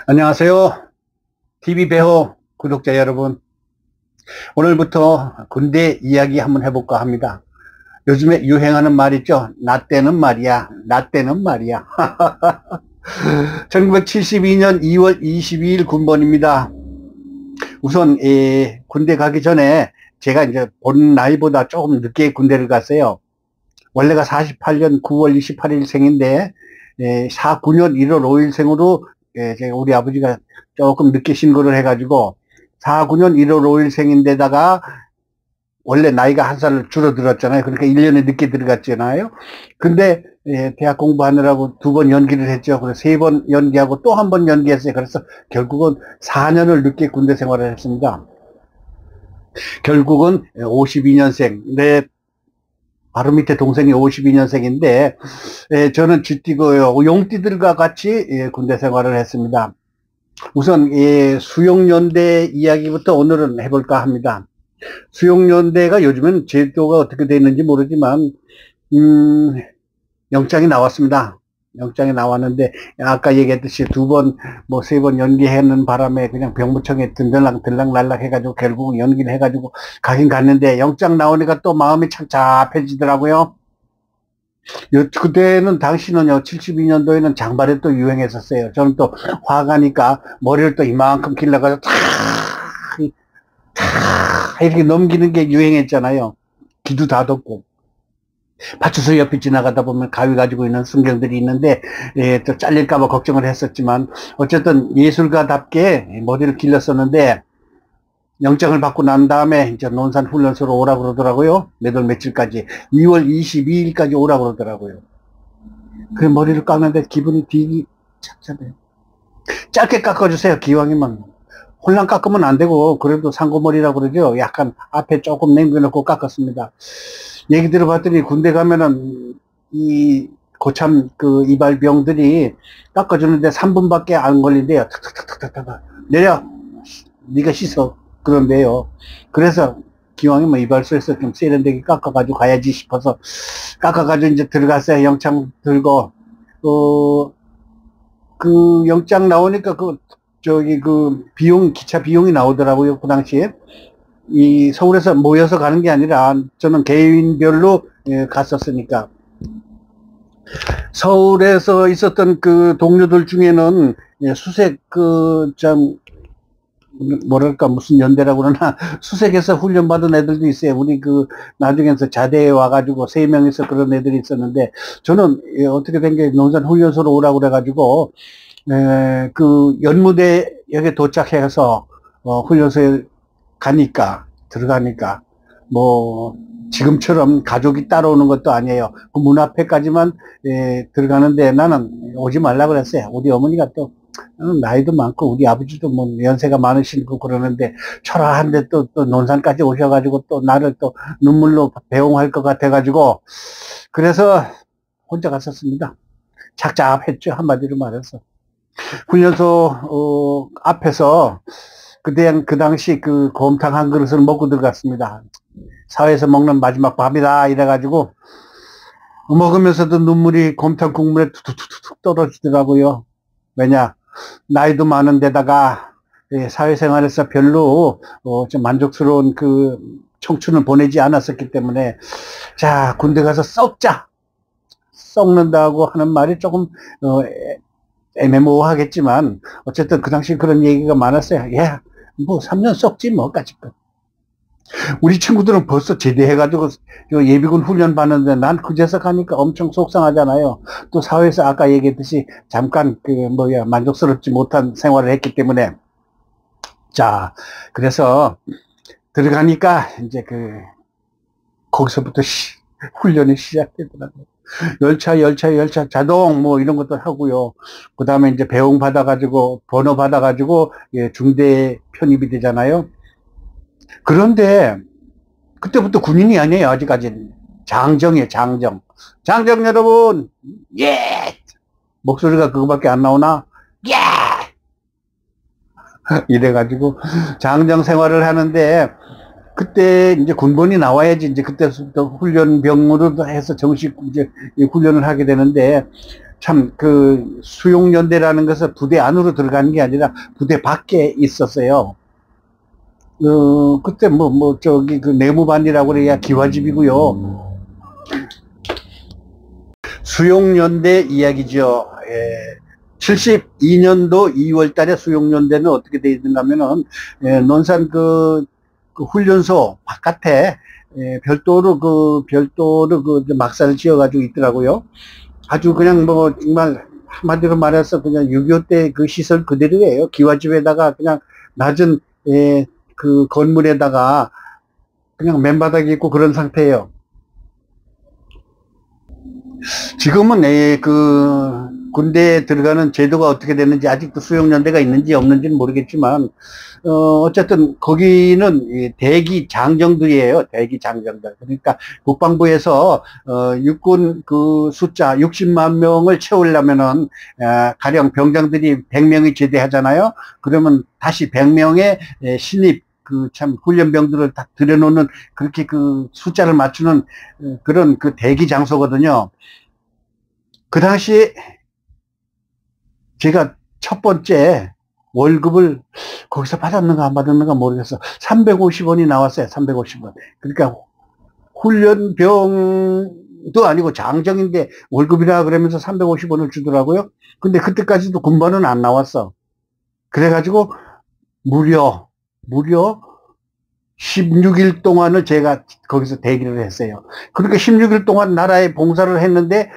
안녕하세요. TV 배우 구독자 여러분. 오늘부터 군대 이야기 한번 해볼까 합니다. 요즘에 유행하는 말 있죠? 나 때는 말이야. 나 때는 말이야. 1972년 2월 22일 군번입니다. 우선 군대 가기 전에 제가 이제 본 나이보다 조금 늦게 군대를 갔어요. 원래가 48년 9월 28일 생인데 49년 1월 5일 생으로 우리 아버지가 조금 늦게 신고를 해가지고 49년 1월 5일 생인데다가 원래 나이가 한 살 줄어들었잖아요. 그러니까 1년에 늦게 들어갔잖아요. 근데 대학 공부하느라고 2번 연기를 했죠. 그래서 3번 연기하고 또 한 번 연기했어요. 그래서 결국은 4년을 늦게 군대 생활을 했습니다. 결국은 52년생. 내 바로 밑에 동생이 52년생인데 저는 쥐띠고요. 용띠들과 같이 군대 생활을 했습니다. 우선 수용연대 이야기부터 오늘은 해볼까 합니다. 수용연대가 요즘은 제도가 어떻게 되어 있는지 모르지만 영장이 나왔습니다. 영장이 나왔는데 아까 얘기했듯이 2번 뭐 3번 연기하는 바람에 그냥 병무청에 들락날락 해가지고 결국 연기를 해가지고 가긴 갔는데 영장 나오니까 또 마음이 착잡해지더라고요. 그때는 당시는요 72년도에는 장발이 또 유행했었어요. 저는 또 화가니까 머리를 또 이만큼 길러가지고 탁 이렇게 넘기는 게 유행했잖아요. 귀도 다 덮고. 파출소 옆에 지나가다 보면 가위 가지고 있는 순경들이 있는데 또 잘릴까봐 걱정을 했었지만 어쨌든 예술가답게 머리를 길렀었는데 영장을 받고 난 다음에 이제 논산 훈련소로 오라고 그러더라고요. 몇 월 며칠까지 2월 22일까지 오라고 그러더라고요. 그 머리를 깎는데 기분이 되게 착잡해요. 짧게 깎아주세요. 기왕이면 홀랑 깎으면 안 되고 그래도 상고머리라고 그러죠. 약간 앞에 조금 남겨놓고 깎았습니다. 얘기 들어봤더니 군대 가면은 이 고참 그 이발병들이 깎아주는데 3분밖에 안 걸린대요. 탁탁탁탁탁 내려 네가 씻어 그런데요. 그래서 기왕이면 이발소에서 좀 세련되게 깎아가지고 가야지 싶어서 깎아가지고 이제 들어갔어요. 영장 들고 그 영장 나오니까 그 비용 기차 비용이 나오더라고요. 그 당시에 이 서울에서 모여서 가는 게 아니라 저는 개인별로 갔었으니까 서울에서 있었던 그 동료들 중에는 수색 참 뭐랄까 무슨 연대라고 그러나 수색에서 훈련받은 애들도 있어요. 우리 그 나중에서 자대에 와가지고 3명이서 그런 애들이 있었는데 저는 어떻게 된 게 논산 훈련소로 오라고 그래가지고 그 연무대 여기 도착해서 훈련소에 들어가니까 뭐 지금처럼 가족이 따라오는 것도 아니에요. 그 문 앞에까지만 들어가는데 나는 오지 말라 그랬어요. 우리 어머니가 또 나이도 많고 우리 아버지도 뭐 연세가 많으시고 그러는데 초라한데 또 논산까지 오셔가지고 또 나를 또 눈물로 배웅할 것 같아가지고 그래서 혼자 갔었습니다. 착잡했죠. 한마디로 말해서. 훈련소 앞에서 그 당시 그 곰탕 한 그릇을 먹고 들어갔습니다. 사회에서 먹는 마지막 밥이다 이래가지고 먹으면서도 눈물이 곰탕 국물에 툭툭툭 떨어지더라고요. 왜냐 나이도 많은데다가 사회생활에서 별로 좀 만족스러운 그 청춘을 보내지 않았었기 때문에 자 군대 가서 썩는다고 하는 말이 조금 애매모호하겠지만 어쨌든 그 당시 그런 얘기가 많았어요. 뭐 3년 썩지 뭐까짓거. 우리 친구들은 벌써 제대해가지고 예비군 훈련 받는데 난 그제서 가니까 엄청 속상하잖아요. 또 사회에서 아까 얘기했듯이 잠깐 만족스럽지 못한 생활을 했기 때문에 자 그래서 들어가니까 이제 거기서부터 훈련이 시작되더라고요. 열차 자동 뭐 이런 것도 하고요. 그 다음에 이제 배웅 받아가지고 번호 받아가지고 중대에 편입이 되잖아요. 그런데 그때부터 군인이 아니에요. 아직까지는 장정이에요. 장정 여러분 예 목소리가 그거밖에 안 나오나 예 이래가지고 장정 생활을 하는데 그때 이제 군번이 나와야지 이제 그때부터 훈련병으로 해서 정식 이제 훈련을 하게 되는데 참 그 수용연대라는 것은 부대 안으로 들어가는 게 아니라 부대 밖에 있었어요. 그때 저기 그 내무반이라고 그래야 기와집이고요. 수용연대 이야기죠. 72년도 2월 달에 수용연대는 어떻게 되어 있는가 하면은, 논산 그 훈련소 바깥에, 별도로 막사를 지어가지고 있더라고요. 아주 그냥 정말 한마디로 말해서 그냥 6.25 때 그 시설 그대로예요. 기와집에다가 그냥 낮은, 그 건물에다가 그냥 맨바닥이 있고 그런 상태예요. 지금은 그 군대에 들어가는 제도가 어떻게 되는지, 아직도 수용연대가 있는지 없는지는 모르겠지만, 어쨌든 거기는 대기 장정들이에요. 대기 장정들. 그러니까 국방부에서 육군 그 숫자 60만 명을 채우려면은 가령 병장들이 100명이 제대하잖아요. 그러면 다시 100명의 신입 그 참 훈련병들을 딱 들여놓는, 그렇게 그 숫자를 맞추는 그런 그 대기 장소거든요. 그 당시 제가 첫 번째 월급을 거기서 받았는가 안 받았는가 모르겠어. 350원이 나왔어요. 350원. 그러니까 훈련병도 아니고 장정인데 월급이라 그러면서 350원을 주더라고요. 근데 그때까지도 군번은 안 나왔어. 그래가지고 무려 16일 동안을 제가 거기서 대기를 했어요. 그러니까 16일 동안 나라에 봉사를 했는데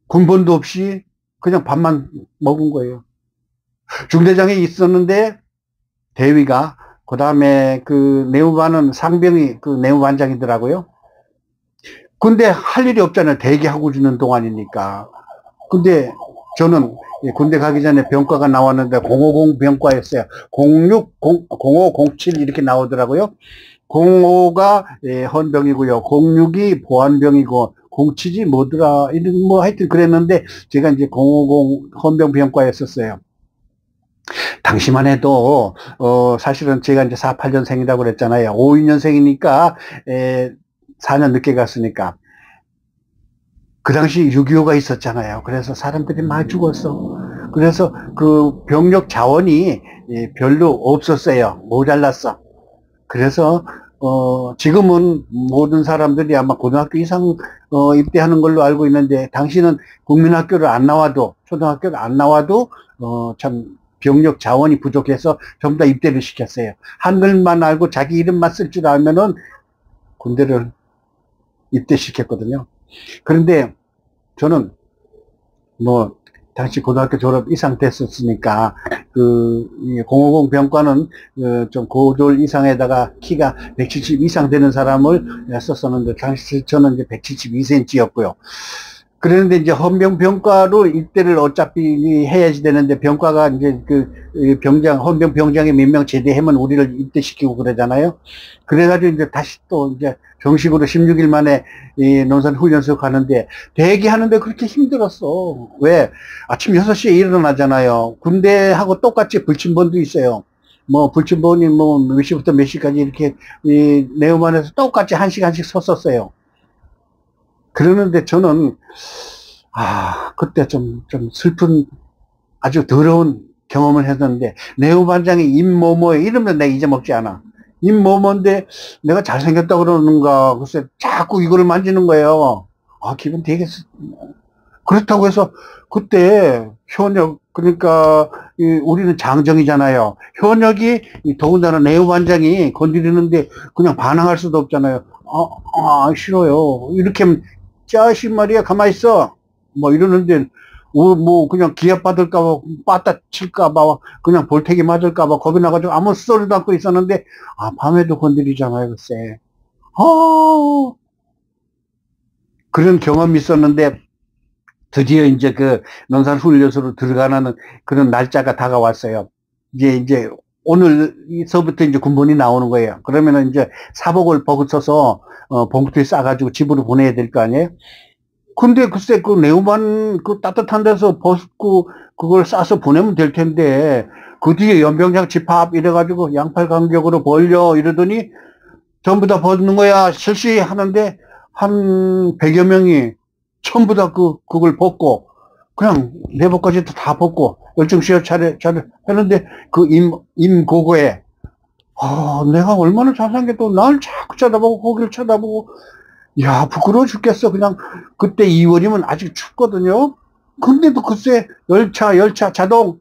군번도 없이 그냥 밥만 먹은 거예요. 중대장이 있었는데 대위가, 그 다음에 그 내무반은 상병이 그 내무반장이더라고요. 근데 할 일이 없잖아요. 대기하고 주는 동안이니까. 근데 저는 군대 가기 전에 병과가 나왔는데 050 병과였어요. 0507 이렇게 나오더라고요. 05가 헌병이고요. 06이 보안병이고 07이 뭐더라, 하여튼 그랬는데 제가 이제 050 헌병병과였었어요. 당시만 해도 사실은 제가 이제 48년생이라고 그랬잖아요. 52년생이니까 4년 늦게 갔으니까. 그 당시 6.25가 있었잖아요. 그래서 사람들이 많이 죽었어. 그래서 그 병력 자원이 별로 없었어요. 모자랐어. 그래서 지금은 모든 사람들이 아마 고등학교 이상 입대하는 걸로 알고 있는데, 당시는 국민학교를 안 나와도, 초등학교를 안 나와도 참 병력 자원이 부족해서 전부 다 입대를 시켰어요. 한글만 알고 자기 이름만 쓸 줄 알면은 군대를 입대시켰거든요. 그런데 저는 당시 고등학교 졸업 이상 됐었으니까, 050 병과는 좀 고졸 이상에다가 키가 170 이상 되는 사람을 썼었는데, 당시 저는 이제 172cm였고요. 그런데 이제 헌병병과로 입대를 어차피 해야지 되는데, 병과가 이제 헌병 병장이 몇 명 제대하면 우리를 입대시키고 그러잖아요. 그래가지고 이제 다시 또 이제 정식으로 16일 만에 논산 훈련소 가는데, 대기하는데 그렇게 힘들었어. 왜? 아침 6시에 일어나잖아요. 군대하고 똑같이 불침번도 있어요. 불침번이 몇 시부터 몇 시까지 이렇게 내음반에서 똑같이 1시간씩 섰었어요. 그러는데 저는 그때 좀 슬픈, 아주 더러운 경험을 했는데, 내후반장이 임모모, 이러면 내가 잊어먹지 않아. 임모모인데 내가 잘생겼다고 그러는가, 글쎄 자꾸 이거를 만지는 거예요. 기분 되게, 그렇다고 해서 그때 현역, 그러니까 우리는 장정이잖아요. 현역이 더군다나 내후반장이 건드리는데 그냥 반항할 수도 없잖아요. 싫어요. 이렇게 하면 자식 말이야 가만히 있어 이러는데, 그냥 기합 받을까봐, 빠따 칠까봐, 그냥 볼태기 맞을까봐 겁이 나가지고 아무 소리도 않고 있었는데, 밤에도 건드리잖아요. 글쎄 그런 경험이 있었는데, 드디어 이제 그 논산 훈련소로 들어가는 그런 날짜가 다가왔어요. 이제 오늘서부터 이제 군번이 나오는 거예요. 그러면은 이제 사복을 벗어서 봉투에 싸가지고 집으로 보내야 될 거 아니에요? 근데 글쎄 그 내후반 그 따뜻한 데서 벗고 그걸 싸서 보내면 될 텐데, 그 뒤에 연병장 집합 이래가지고 양팔 간격으로 벌려 이러더니 전부 다 벗는 거야. 실시 하는데 한 100여 명이 전부 다 그걸 벗고, 그냥 내복까지도 다 벗고 열중시어 차려 하는데 그 임고고에 내가 얼마나 잘산 게 또 날 자꾸 쳐다보고 거기를 쳐다보고 야 부끄러워 죽겠어. 그냥 그때 2월이면 아직 춥거든요. 근데도 글쎄 열차 자동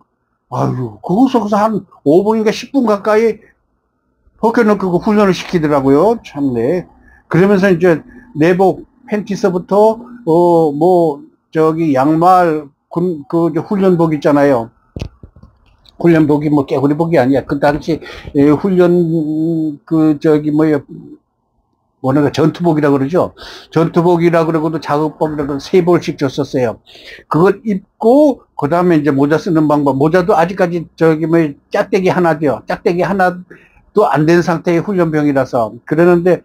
아유 거기서 한 5분인가 10분 가까이 벗겨놓고 훈련을 시키더라고요. 참네. 그러면서 이제 내복 팬티서부터 뭐 저기 양말 그 훈련복 있잖아요. 훈련복이 뭐 깨구리복이 아니야. 그 당시 훈련 뭐냐면 전투복이라 그러죠. 전투복이라 그러고도 작업복이라 그러고 3벌씩 줬었어요. 그걸 입고 그 다음에 이제 모자 쓰는 방법. 모자도 아직까지 짝대기 하나죠. 짝대기 하나도 안 된 상태의 훈련병이라서 그러는데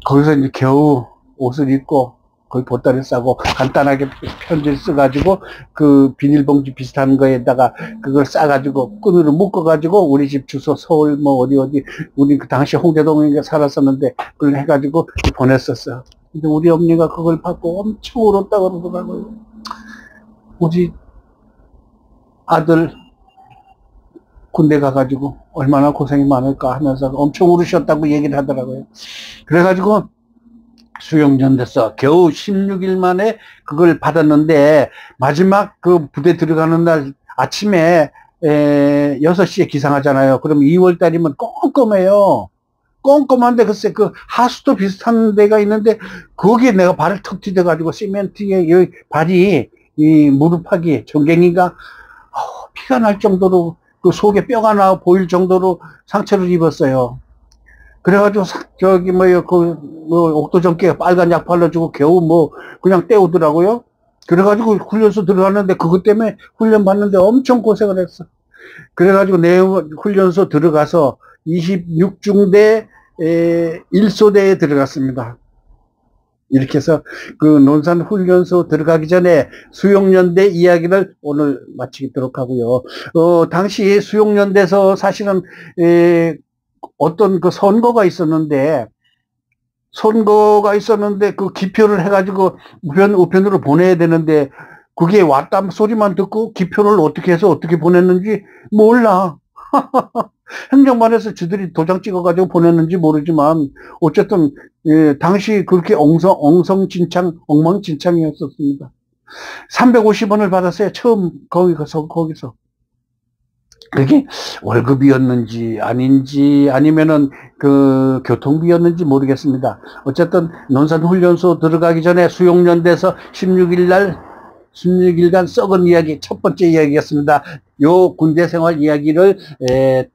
거기서 이제 겨우 옷을 입고 거기 보따리 싸고 간단하게 편지를 써가지고 그 비닐봉지 비슷한 거에다가 그걸 싸가지고 끈으로 묶어가지고 우리 집 주소 서울 뭐 어디 우리 그 당시 홍대동에 살았었는데 그걸 해가지고 보냈었어. 근데 우리 어머니가 그걸 받고 엄청 울었다고 그러더라고요. 우리 아들 군대 가가지고 얼마나 고생이 많을까 하면서 엄청 울으셨다고 얘기를 하더라고요. 그래가지고 수용전돼서 겨우 16일 만에 그걸 받았는데 마지막 그 부대 들어가는 날 아침에 6시에 기상하잖아요. 그럼 2월 달이면 꼼꼼해요. 꼼꼼한데 글쎄 그 하수도 비슷한 데가 있는데 거기에 내가 발을 턱 디뎌가지고 시멘트에 여기 발이 이 무릎팍이 전갱이가 피가 날 정도로 그 속에 뼈가 나 보일 정도로 상처를 입었어요. 그래가지고 옥도전기에 빨간 약 발라주고 겨우 그냥 때우더라고요. 그래가지고 훈련소 들어갔는데 그것 때문에 훈련 받는데 엄청 고생을 했어. 그래가지고 내 훈련소 들어가서 26중대 1소대에 들어갔습니다. 이렇게 해서 그 논산 훈련소 들어가기 전에 수용연대 이야기를 오늘 마치도록 하고요. 당시 수용연대에서 사실은 어떤 그 선거가 있었는데 그 기표를 해가지고 우편으로 보내야 되는데 그게 왔다 소리만 듣고 기표를 어떻게 해서 어떻게 보냈는지 몰라. 행정반에서 지들이 도장 찍어가지고 보냈는지 모르지만 어쨌든 당시 그렇게 엉망진창이었었습니다. 350원을 받았어요. 처음 거기서. 그게 월급이었는지 아닌지 아니면은 그 교통비였는지 모르겠습니다. 어쨌든 논산훈련소 들어가기 전에 수용연대에서 16일간 썩은 이야기 첫 번째 이야기였습니다. 요 군대 생활 이야기를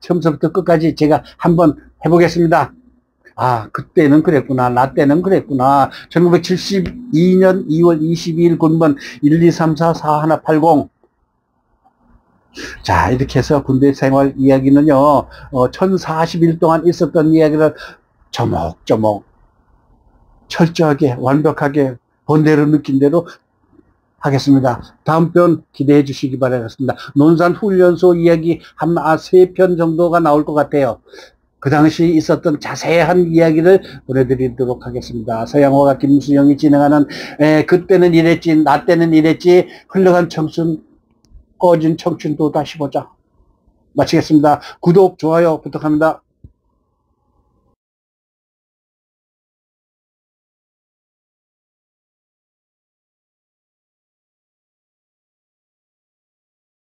처음부터 끝까지 제가 한번 해보겠습니다. 그때는 그랬구나. 나 때는 그랬구나. 1972년 2월 22일 군번 123441180. 자, 이렇게 해서 군대 생활 이야기는요, 1040일 동안 있었던 이야기를 조목조목 철저하게 완벽하게 본대로 느낀 대로 하겠습니다. 다음 편 기대해 주시기 바라겠습니다. 논산훈련소 이야기 한 3편 정도가 나올 것 같아요. 그 당시 있었던 자세한 이야기를 보내드리도록 하겠습니다. 서양호가 김수영이 진행하는 그때는 이랬지 나 때는 이랬지 흘러간 청춘 꺼진 청춘도 다시 보자. 마치겠습니다. 구독, 좋아요 부탁합니다.